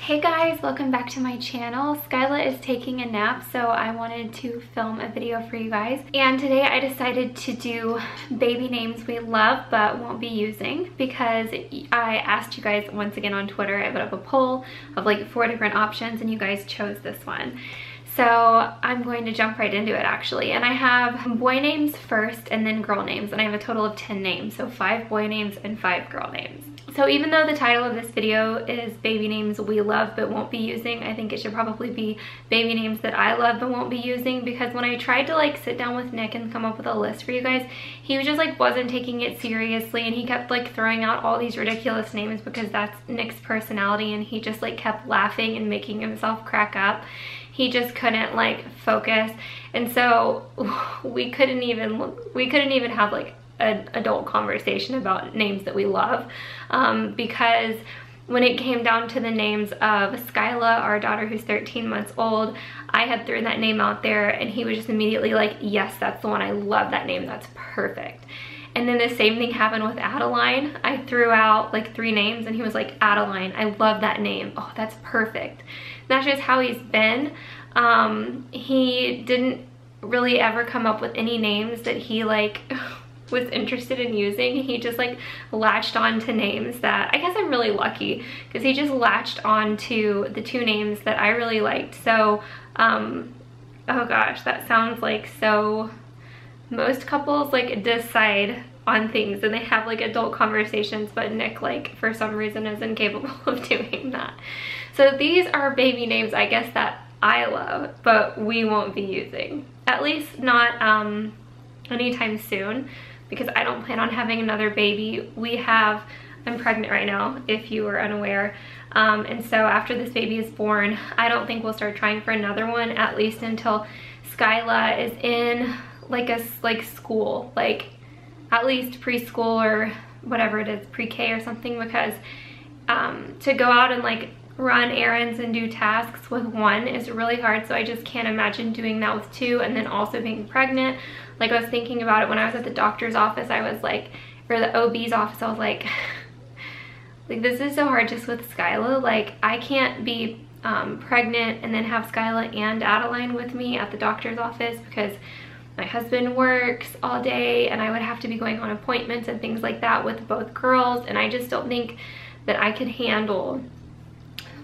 Hey guys, welcome back to my channel. Skyla is taking a nap, so I wanted to film a video for you guys. And today I decided to do baby names we love but won't be using because I asked you guys once again on Twitter. I put up a poll of like 4 different options and you guys chose this one. So I'm going to jump right into it actually. And I have boy names first and then girl names, and I have a total of 10 names. So 5 boy names and 5 girl names. So even though the title of this video is baby names we love but won't be using, I think it should probably be baby names that I love but won't be using, because when I tried to like sit down with Nick and come up with a list for you guys, he was just like wasn't taking it seriously, and he kept like throwing out all these ridiculous names because that's Nick's personality, and he just like kept laughing and making himself crack up. He just couldn't like focus, and so we couldn't even have like an adult conversation about names that we love, because when it came down to the names of Skyla, our daughter who's 13 months old, I had thrown that name out there and he was just immediately like, yes, that's the one, I love that name, that's perfect. And then the same thing happened with Adeline. I threw out like 3 names and he was like, Adeline, I love that name, oh that's perfect. And that's just how he's been. He didn't really ever come up with any names that he like was interested in using. He just like latched on to names that, I guess I'm really lucky because he just latched on to the 2 names that I really liked. So oh gosh, that sounds like so, most couples like decide on things and they have like adult conversations, but Nick like for some reason is incapable of doing that. So these are baby names I guess that I love but we won't be using, at least not anytime soon, because I don't plan on having another baby. I'm pregnant right now, if you were unaware. And so after this baby is born, I don't think we'll start trying for another one, at least until Skyla is in like school, like at least preschool or whatever it is, pre-K or something, because to go out and like run errands and do tasks with 1 is really hard. So I just can't imagine doing that with 2 and then also being pregnant. Like I was thinking about it when I was at the doctor's office, I was like, or the OB's office, I was like, this is so hard just with Skyla. Like I can't be pregnant and then have Skyla and Adeline with me at the doctor's office because my husband works all day and I would have to be going on appointments and things like that with both girls, and I just don't think that I could handle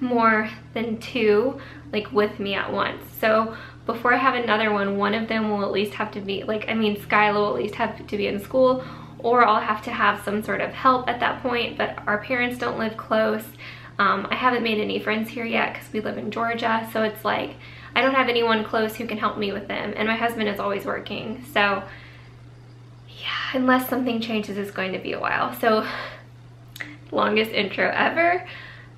more than 2 like with me at once. So before I have another one of them will at least have to be like, I mean Skyla will at least have to be in school, or I'll have to have some sort of help at that point, but our parents don't live close. I haven't made any friends here yet because we live in Georgia, so it's like I don't have anyone close who can help me with them, and my husband is always working. So yeah, unless something changes, it's going to be a while. So longest intro ever.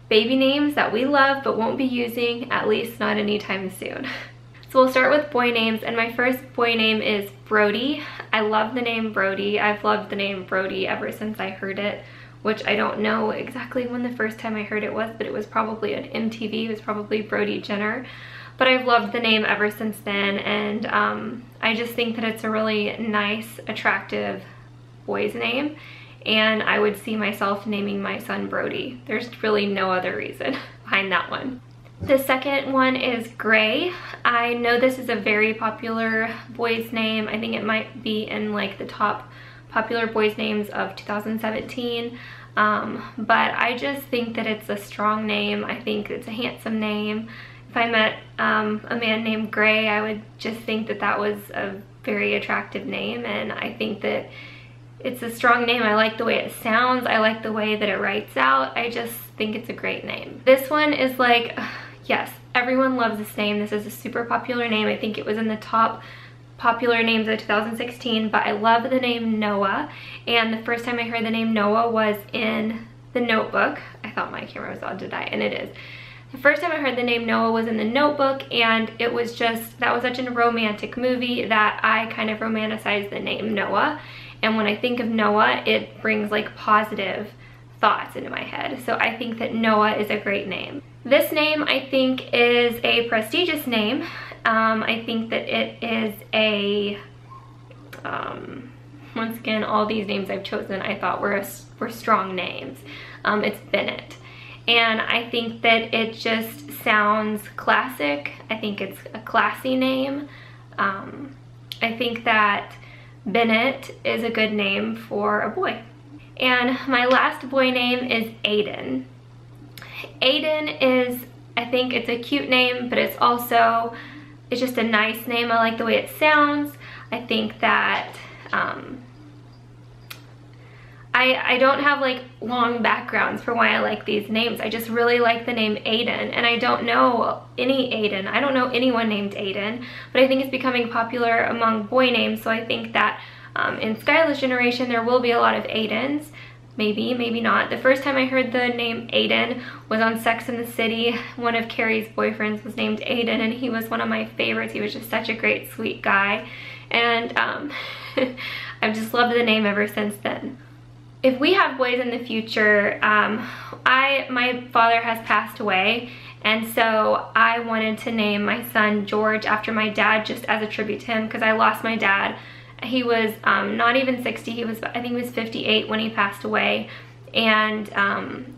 Baby names that we love but won't be using, at least not anytime soon. So we'll start with boy names, and my first boy name is Brody. I love the name Brody. I've loved the name Brody ever since I heard it, which I don't know exactly when the first time I heard it was, but it was probably on MTV. It was probably Brody Jenner. But I've loved the name ever since then, and I just think that it's a really nice, attractive boy's name. And I would see myself naming my son Brody. There's really no other reason behind that one. The second one is Gray. I know this is a very popular boy's name. I think it might be in like the top popular boys' names of 2017. But I just think that it's a strong name. I think it's a handsome name. If I met a man named Gray, I would just think that that was a very attractive name, and I think that it's a strong name. I like the way it sounds. I like the way that it writes out. I just think it's a great name. This one is like, yes, everyone loves this name. This is a super popular name. I think it was in the top popular names of 2016, but I love the name Noah. And the first time I heard the name Noah was in The Notebook. I thought my camera was about to die, and it is. The first time I heard the name Noah was in The Notebook, and it was just, that was such a romantic movie that I kind of romanticized the name Noah. And when I think of Noah, it brings like positive thoughts into my head. So I think that Noah is a great name. This name I think is a prestigious name. I think that it is a, once again, all these names I've chosen I thought were strong names. It's Bennett. and I think that it just sounds classic. I think it's a classy name. I think that Bennett is a good name for a boy. And my last boy name is Aiden. Aiden is, I think it's a cute name, but it's just a nice name. I like the way it sounds. I think that I don't have like long backgrounds for why I like these names. I just really like the name Aiden, and I don't know any Aiden. I don't know anyone named Aiden, but I think it's becoming popular among boy names, so I think that in Skyla's generation there will be a lot of Aidens. Maybe, maybe not. The first time I heard the name Aiden was on Sex and the City. One of Carrie's boyfriends was named Aiden, and he was one of my favorites. He was just such a great, sweet guy, and I've just loved the name ever since then. If we have boys in the future, my father has passed away, and so I wanted to name my son George after my dad, just as a tribute to him, because I lost my dad. He was not even 60, I think he was 58 when he passed away, and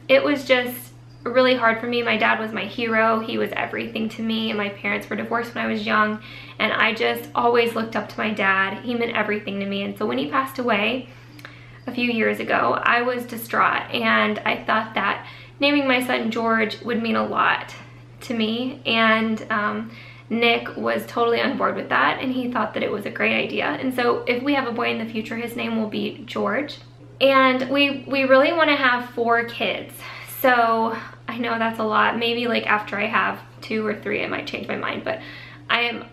it was just really hard for me. My dad was my hero. He was everything to me, and my parents were divorced when I was young, and I just always looked up to my dad. He meant everything to me, and so when he passed away a few years ago, I was distraught, and I thought that naming my son George would mean a lot to me, and Nick was totally on board with that, and he thought that it was a great idea. And so if we have a boy in the future, his name will be George. And we really want to have 4 kids. So I know that's a lot. Maybe like after I have 2 or 3, I might change my mind, but I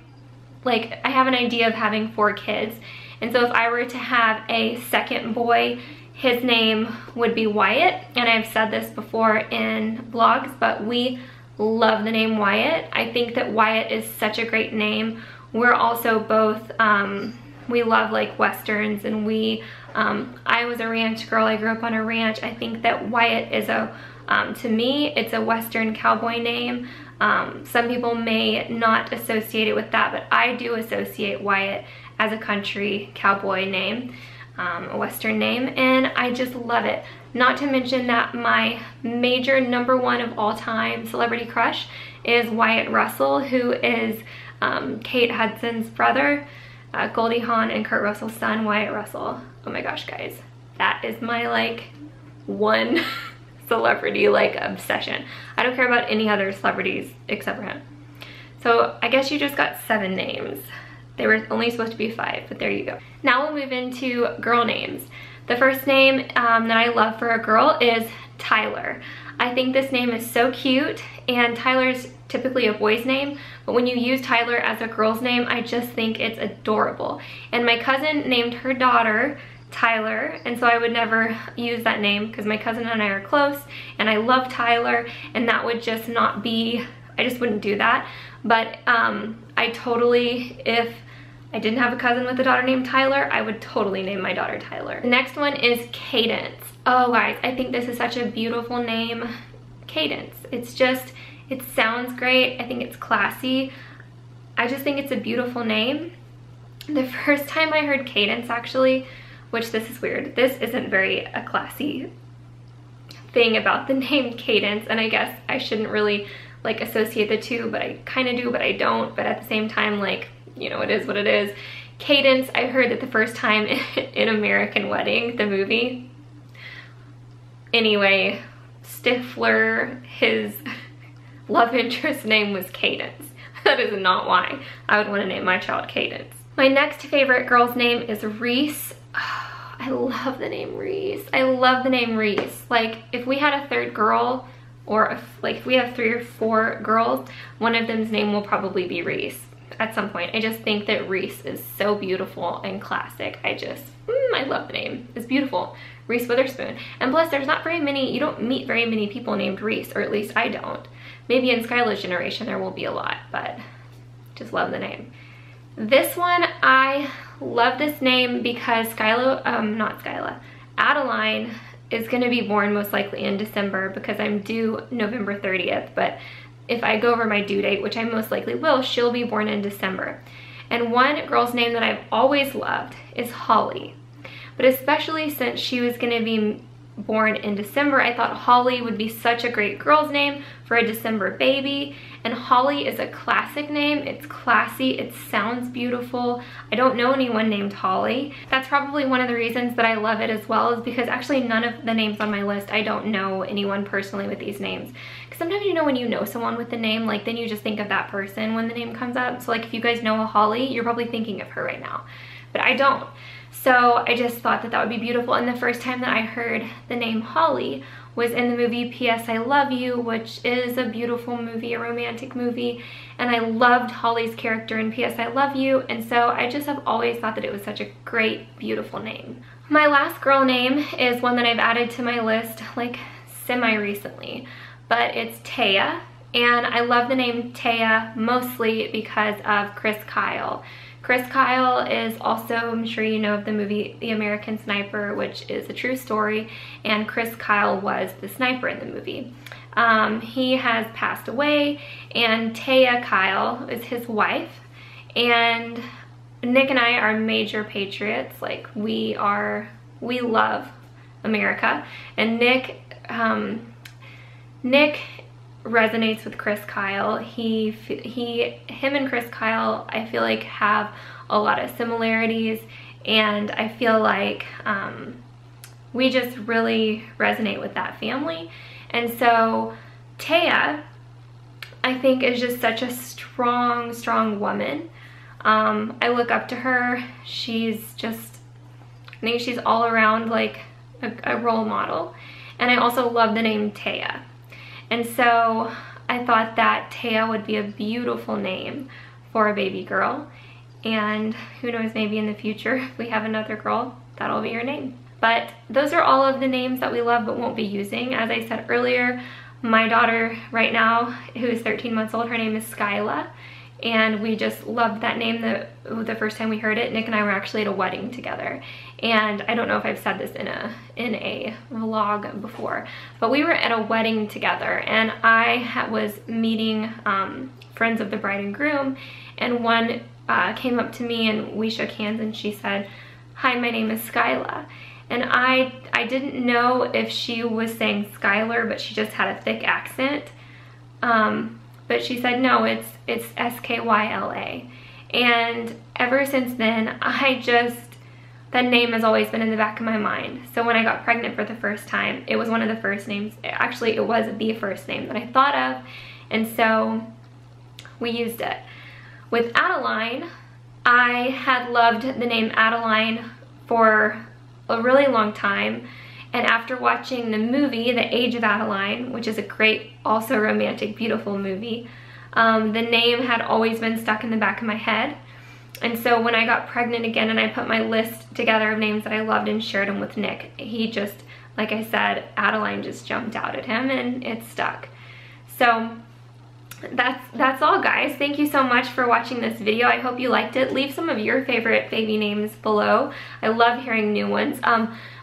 have an idea of having 4 kids. And so if I were to have a second boy, his name would be Wyatt. And I've said this before in vlogs, but we love the name Wyatt. I think that Wyatt is such a great name. We're also both, we love like Westerns, and I was a ranch girl. I grew up on a ranch. I think that Wyatt is to me, it's a Western cowboy name. Some people may not associate it with that, but I do associate Wyatt as a country cowboy name, a Western name, and I just love it. Not to mention that my major #1 of all time celebrity crush is Wyatt Russell, who is Kate Hudson's brother, Goldie Hawn and Kurt Russell's son, Wyatt Russell. Oh my gosh, guys, that is my like one celebrity like obsession. I don't care about any other celebrities except for him. So I guess you just got 7 names. They were only supposed to be 5, but there you go. Now we'll move into girl names. The first name that I love for a girl is Tyler. I think this name is so cute, and Tyler's typically a boy's name, but when you use Tyler as a girl's name, I just think it's adorable. And my cousin named her daughter Tyler, and so I would never use that name because my cousin and I are close, and I love Tyler, and that would just not be, I just wouldn't do that. But I totally, if I didn't have a cousin with a daughter named Tyler, I would totally name my daughter Tyler. The next one is Cadence. Oh guys, I think this is such a beautiful name. Cadence. It's just, it sounds great. I think it's classy. I just think it's a beautiful name. The first time I heard Cadence, actually, which this is weird, this isn't very a classy thing about the name Cadence, and I guess I shouldn't really like associate the two, but I kind of do, but I don't. But at the same time, like, you know, it is what it is. Cadence, I heard that the first time in American Wedding, the movie. Anyway, Stifler, his love interest name was Cadence. That is not why I would want to name my child Cadence. My next favorite girl's name is Reese. Oh, I love the name Reese. I love the name Reese. Like, if we had a third girl, or if we have 3 or 4 girls, one of them's name will probably be Reese at some point. I just think that Reese is so beautiful and classic. I love the name. It's beautiful. Reese Witherspoon. And plus, there's not very many, you don't meet very many people named Reese, or at least I don't. Maybe in Skyla's generation there will be a lot, but just love the name. This one, I love this name because Adeline is gonna be born most likely in December because I'm due November 30th, but if I go over my due date, which I most likely will, she'll be born in December. And one girl's name that I've always loved is Holly. But especially since she was gonna be born in December, I thought Holly would be such a great girl's name for a December baby. And Holly is a classic name. It's classy, it sounds beautiful. I don't know anyone named Holly. That's probably one of the reasons that I love it as well, is because actually none of the names on my list, I don't know anyone personally with these names. Because sometimes, you know, when you know someone with the name, like then you just think of that person when the name comes up. So like if you guys know a Holly, you're probably thinking of her right now, but I don't. So I just thought that that would be beautiful. And the first time that I heard the name Holly was in the movie P.S. I Love You, which is a beautiful movie, a romantic movie. And I loved Holly's character in P.S. I Love You. And so I just have always thought that it was such a great, beautiful name. My last girl name is one that I've added to my list like semi-recently, but it's Taya. And I love the name Taya mostly because of Chris Kyle. Chris Kyle is also, I'm sure you know of the movie The American Sniper, which is a true story, and Chris Kyle was the sniper in the movie. He has passed away, and Taya Kyle is his wife, and Nick and I are major patriots. Like we love America, and Nick resonates with Chris Kyle. Him and Chris Kyle, I feel like have a lot of similarities, and I feel like we just really resonate with that family. And so Taya, I think, is just such a strong woman. I look up to her. She's just, I think she's all around like a role model. And I also love the name Taya. And so I thought that Taya would be a beautiful name for a baby girl. And who knows, maybe in the future, if we have another girl, that'll be her name. But those are all of the names that we love but won't be using. As I said earlier, my daughter right now, who is 13 months old, her name is Skyla. And we just loved that name the first time we heard it. Nick and I were actually at a wedding together. And I don't know if I've said this in a vlog before, but we were at a wedding together, and I was meeting friends of the bride and groom, and one came up to me and we shook hands, and she said, "Hi, my name is Skyla." And I didn't know if she was saying Skylar, but she just had a thick accent. But she said, no, it's S-K-Y-L-A. And ever since then, that name has always been in the back of my mind. So when I got pregnant for the first time, it was one of the first names, actually it was the first name that I thought of. And so we used it. With Adeline, I had loved the name Adeline for a really long time. And after watching the movie, The Age of Adeline, which is a great, also romantic, beautiful movie, the name had always been stuck in the back of my head. And so when I got pregnant again and I put my list together of names that I loved and shared them with Nick, he just, like I said, Adeline just jumped out at him and it stuck. So that's all, guys. Thank you so much for watching this video. I hope you liked it. Leave some of your favorite baby names below. I love hearing new ones.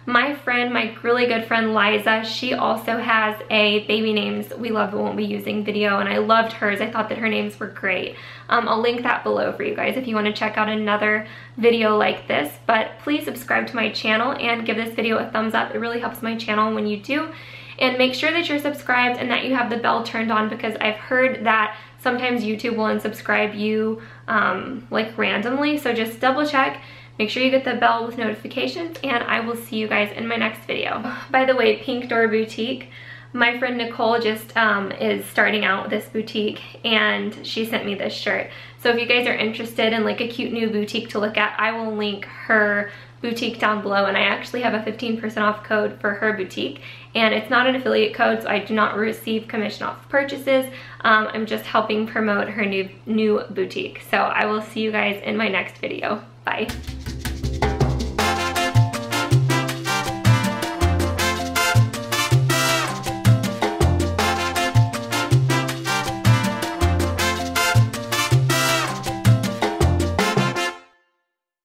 My friend, my really good friend Liza, she also has a baby names we love but won't be using video, and I loved hers. I thought that her names were great. I'll link that below for you guys if you want to check out another video like this. But please subscribe to my channel and give this video a thumbs up. It really helps my channel when you do. And make sure that you're subscribed and that you have the bell turned on, because I've heard that sometimes YouTube will unsubscribe you like randomly. So just double check. Make sure you get the bell with notifications, and I will see you guys in my next video. By the way, Pink Door Boutique, my friend Nicole just is starting out this boutique, and she sent me this shirt. So if you guys are interested in like a cute new boutique to look at, I will link her boutique down below, and I actually have a 15% off code for her boutique, and it's not an affiliate code, so I do not receive commission off purchases. I'm just helping promote her new boutique. So I will see you guys in my next video. Bye.